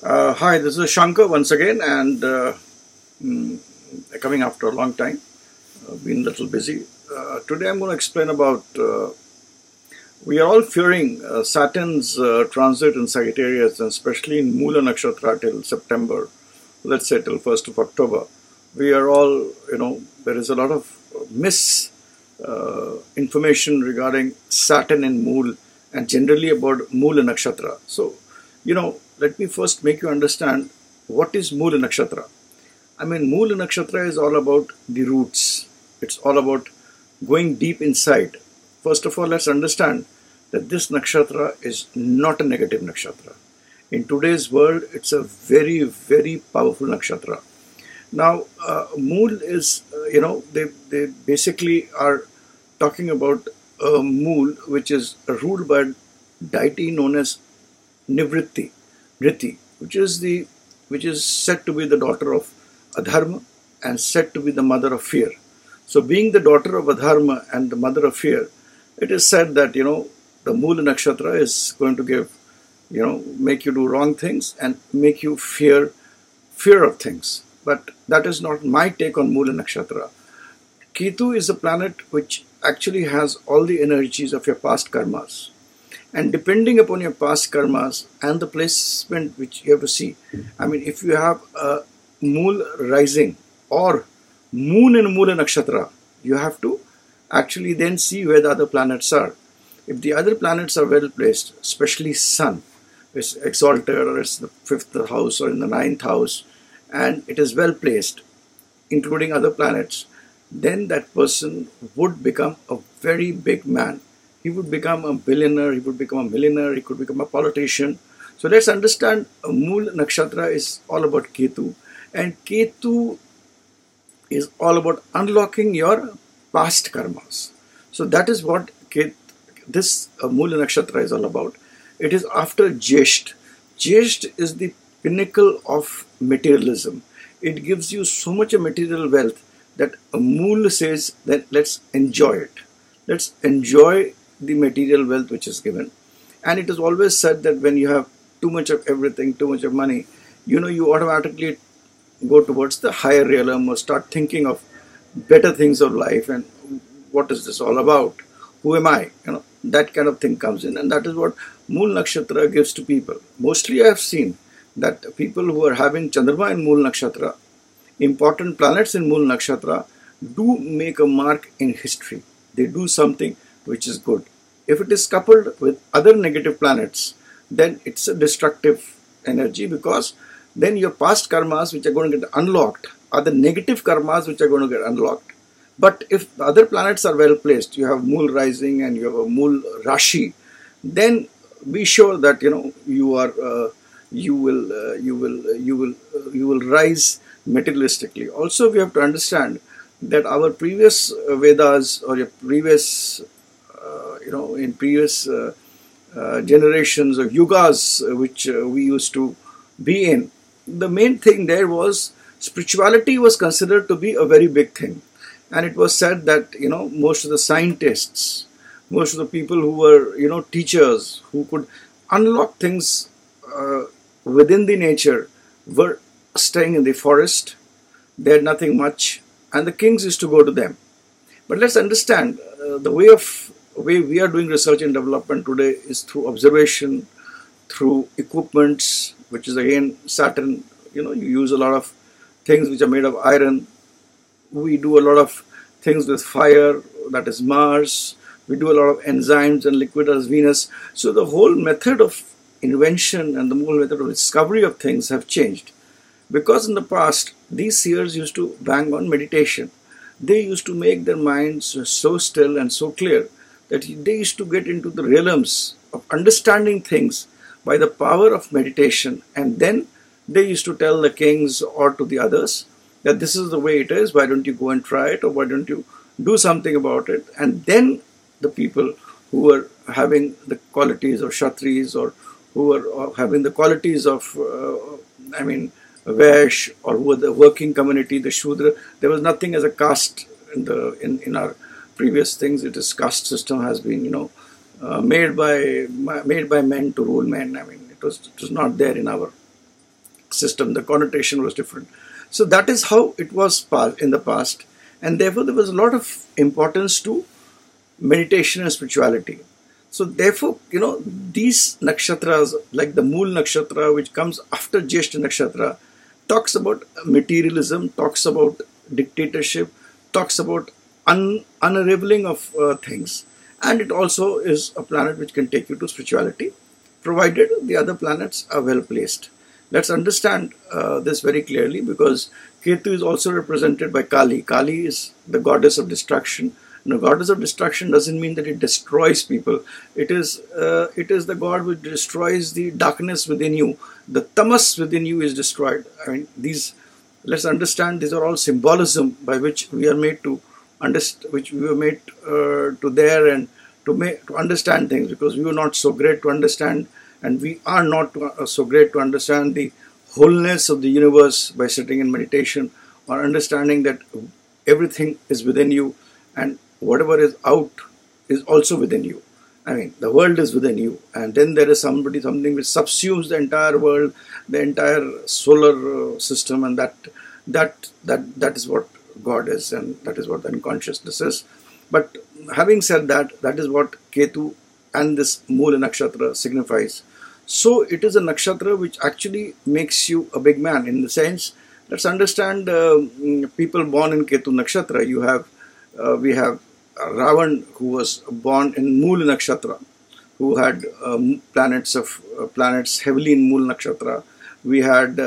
Hi, this is Shanker once again, and mm, coming after a long time. Been a little busy. Today I'm going to explain about. We are all fearing Saturn's transit in Sagittarius, and especially in Mula Nakshatra till September. Let's say till 1st of October. We are all, there is a lot of information regarding Saturn and Mool, and generally about Mula Nakshatra. So, let me first make you understand what is Mula Nakshatra. I mean, Mula Nakshatra is all about the roots. It's all about going deep inside. First of all, let's understand that this nakshatra is not a negative nakshatra. In today's world, it's a very, very powerful nakshatra. Now, Mool is, they basically are talking about a Mool which is ruled by a deity known as Nivritti, which is said to be the daughter of Adharma and said to be the mother of fear. So, being the daughter of Adharma and the mother of fear, it is said that the Mula Nakshatra is going to give, make you do wrong things and make you fear of things. But that is not my take on Mula Nakshatra. Ketu is a planet which actually has all the energies of your past karmas. And depending upon your past karmas and the placement which you have to see, I mean, if you have a Mool rising or Moon in Mula Nakshatra, you have to actually then see where the other planets are. If the other planets are well placed, especially Sun, is exalted or it's the 5th house or in the 9th house, and it is well placed, including other planets, then that person would become a very big man. He would become a billionaire, he would become a millionaire, he could become a politician. So let's understand Mool Nakshatra is all about Ketu, and Ketu is all about unlocking your past karmas. So that is what this Mula Nakshatra is all about. It is after Jesht. Jesht is the pinnacle of materialism. It gives you so much of material wealth that a Mool says that let's enjoy it. Let's enjoy the material wealth which is given. And it is always said that when you have too much of everything, too much of money, you automatically go towards the higher realm or start thinking of better things of life and what is this all about? Who am I? That kind of thing comes in, and that is what Mool Nakshatra gives to people. Mostly I have seen that people who are having Chandrama in Mool Nakshatra, important planets in Mool Nakshatra, do make a mark in history. They do something which is good. If it is coupled with other negative planets, then it's a destructive energy, because then your past karmas which are going to get unlocked are the negative karmas which are going to get unlocked. But if the other planets are well placed, you have Mool rising and you have a Mool Rashi, then be sure that you will rise materialistically. Also, we have to understand that our previous Vedas or your previous in previous generations of yugas which we used to be in, the main thing there was spirituality was considered to be a very big thing. And it was said that, most of the scientists, most of the people who were, teachers who could unlock things within the nature were staying in the forest. They had nothing much, and the kings used to go to them. But let's understand the way we are doing research and development today is through observation, through equipments, which is again Saturn. You use a lot of things which are made of iron. We do a lot of things with fire, that is Mars. We do a lot of enzymes and liquid as Venus. So the whole method of invention and the whole method of discovery of things have changed. Because in the past, these seers used to bang on meditation. They used to make their minds so still and so clear that they used to get into the realms of understanding things by the power of meditation. And then they used to tell the kings or to the others that this is the way it is, why don't you go and try it, or why don't you do something about it? And then the people who were having the qualities of Kshatris, or who were having the qualities of, Vash, or who were the working community, the Shudra, there was nothing as a caste in our previous things. It is caste system has been, made by men to rule men. I mean, it was not there in our system. The connotation was different. So that is how it was in the past, and therefore there was a lot of importance to meditation and spirituality. So therefore, these nakshatras, like the Mool nakshatra, which comes after Jyeshta nakshatra, talks about materialism, talks about dictatorship, talks about unraveling of things. And it also is a planet which can take you to spirituality, provided the other planets are well placed. Let's understand this very clearly, because Ketu is also represented by Kali. Kali is the goddess of destruction. Now, goddess of destruction doesn't mean that it destroys people. It is the god which destroys the darkness within you. The tamas within you is destroyed. I mean, let's understand, these are all symbolism by which we are made to understand, which we were made to there and to understand things, because we were not so great to understand, and we are not so great to understand the wholeness of the universe by sitting in meditation, or understanding that everything is within you, and whatever is out is also within you. I mean, the world is within you, and then there is something which subsumes the entire world, the entire solar system, and that is what God is, and that is what the unconsciousness is. But having said that, that is what Ketu and this Moola nakshatra signifies. So it is a nakshatra which actually makes you a big man, in the sense, let's understand people born in Ketu nakshatra. We have Ravan, who was born in Mool nakshatra, who had planets heavily in Mool nakshatra. We had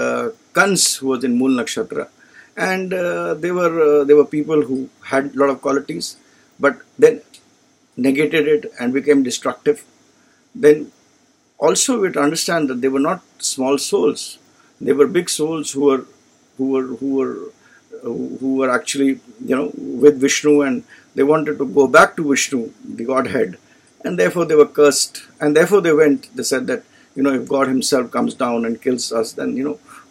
Kans, who was in Mool nakshatra, and there were people who had a lot of qualities, but then negated it and became destructive. Then also we have to understand that they were not small souls; they were big souls who were actually with Vishnu, and they wanted to go back to Vishnu, the Godhead, and therefore they were cursed, and therefore they said that if God himself comes down and kills us, then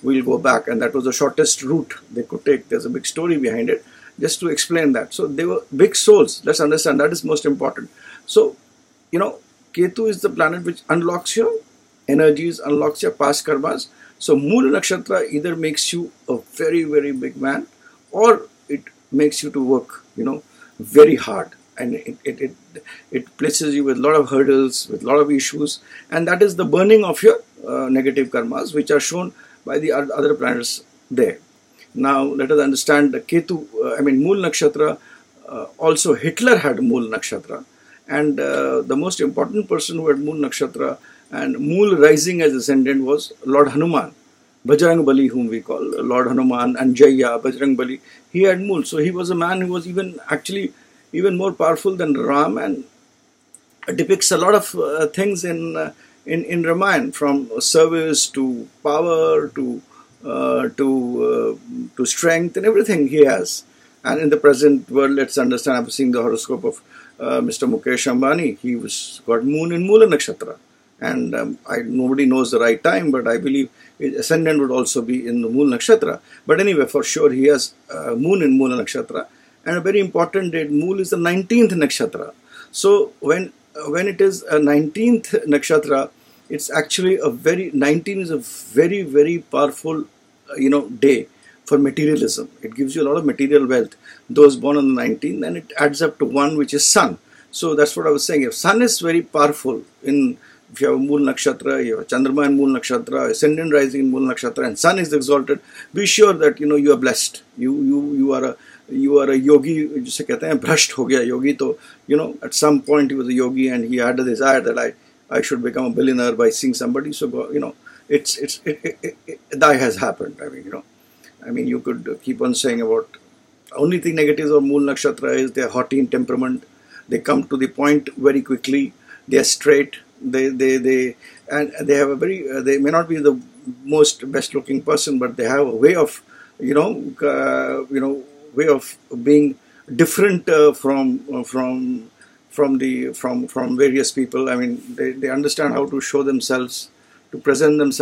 we'll go back, and that was the shortest route they could take. There's a big story behind it, just to explain that. So they were big souls. Let's understand, that is most important. So Ketu is the planet which unlocks your energies, unlocks your past karmas. So Mool nakshatra either makes you a very, very big man, or it makes you to work very hard, and it places you with a lot of hurdles, with a lot of issues, and that is the burning of your negative karmas, which are shown by the other planets there. Now let us understand the Ketu, Mool nakshatra. Also Hitler had Mool nakshatra, and the most important person who had Mool nakshatra and Mool rising as ascendant was Lord Hanuman, Bajrang Bali, whom we call Lord Hanuman, and Jaya, Bajrang Bali. He had Mool, so he was a man who was even more powerful than Ram, and depicts a lot of things in Ramayana, from service to power to strength, and everything he has. And in the present world, let's understand, I've seen the horoscope of Mr. Mukesh Ambani. He got moon in Moola nakshatra, and nobody knows the right time, but I believe his ascendant would also be in the Moola nakshatra. But anyway, for sure he has moon in Moola nakshatra, and a very important date. Mool is the 19th nakshatra. So when it is a 19th nakshatra, it's actually 19 is a very, very powerful day for materialism. It gives you a lot of material wealth. Those born on the 19th, then it adds up to 1, which is sun. So that's what I was saying. If sun is very powerful, if you have a Mool nakshatra, you have a Chandrama in Mool nakshatra, ascendant rising in Mool nakshatra, and sun is exalted, be sure that you are blessed. You are a yogi. जिसे कहते हैं भ्रष्ट हो गया yogi. तो at some point he was a yogi, and he had a desire that I should become a billionaire by seeing somebody. So that has happened. You could keep on saying about. Only thing negatives of Mool nakshatra is they are haughty in temperament. They come to the point very quickly. They are straight. They have a very. They may not be the most best looking person, but they have a way of way of being different from various people. They understand how to show themselves, to present themselves